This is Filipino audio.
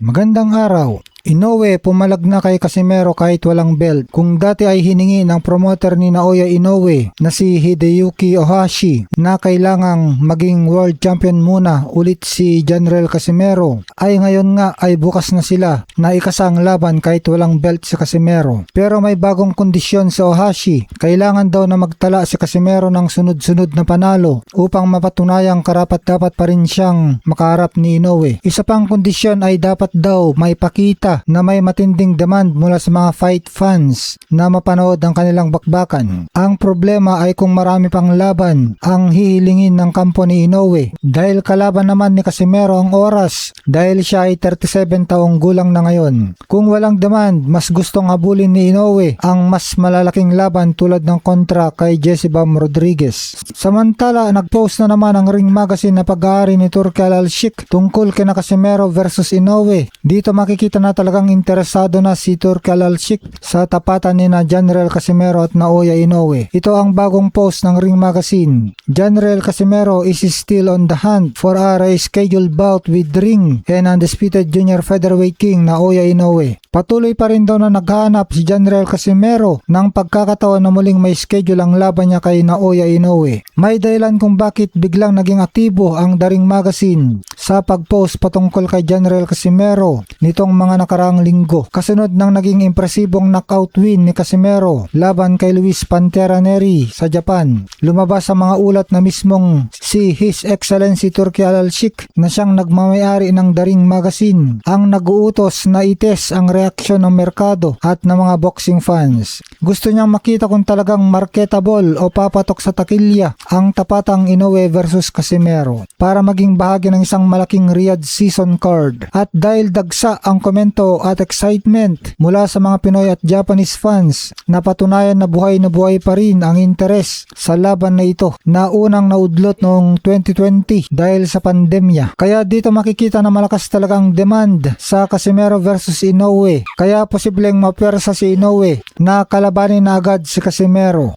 Magandang araw. Inoue pumalag na kay Casimero kahit walang belt. Kung dati ay hiningi ng promoter ni Naoya Inoue na si Hideyuki Ohashi na kailangang maging world champion muna ulit si General Casimero, ay ngayon nga ay bukas na sila na ikasang laban kahit walang belt si Casimero. Pero may bagong kondisyon sa Ohashi. Kailangan daw na magtala si Casimero ng sunod-sunod na panalo upang mapatunayang karapat-dapat pa rin siyang makaharap ni Inoue. Isa pang kondisyon ay dapat daw maipakita na may matinding demand mula sa mga fight fans na mapanood ang kanilang bakbakan. Ang problema ay kung marami pang laban ang hihilingin ng kampo ni Inoue dahil kalaban naman ni Casimero ang oras dahil siya ay 37 taong gulang na ngayon. Kung walang demand, mas gustong habulin ni Inoue ang mas malalaking laban tulad ng kontra kay Jesse Bam Rodriguez. Samantala, nagpost na naman ang Ring Magazine na pag-aari ni Turki Al-Sheikh tungkol kina Casimero versus Inoue. Dito makikita na talagang interesado na si Turki Al-Sheikh sa tapatan ni na General Casimero at Naoya Inoue. Ito ang bagong post ng Ring Magazine. General Casimero is still on the hunt for a rescheduled bout with Ring and undisputed junior featherweight king Naoya Inoue. Patuloy pa rin daw na naghahanap si General Casimero ng pagkakataon na muling may schedule ang laban niya kay Naoya Inoue. May dahilan kung bakit biglang naging aktibo ang The Ring Magazine sa pag-post patungkol kay General Casimero nitong mga nakaraang linggo. Kasunod ng naging impresibong knockout win ni Casimero laban kay Luis Pantera Neri sa Japan. Lumabas sa mga ulat na mismong si His Excellency Turki Al-Sheikh na siyang nagmamayari ng The Ring Magazine ang nag-uutos na ites ang reaksyon ng merkado at ng mga boxing fans. Gusto niyang makita kung talagang marketable o papatok sa takilya ang tapatang Inoue versus Casimero para maging bahagi ng isang malaking Riyadh season card. At dahil dagsa ang komento at excitement mula sa mga Pinoy at Japanese fans, napatunayan na buhay pa rin ang interes sa laban na ito na unang naudlot noong 2020 dahil sa pandemya. Kaya dito makikita na malakas talagang demand sa Casimero versus Inoue. Kaya posibleng mapersa si Inoue na kalabanin na agad si Casimero.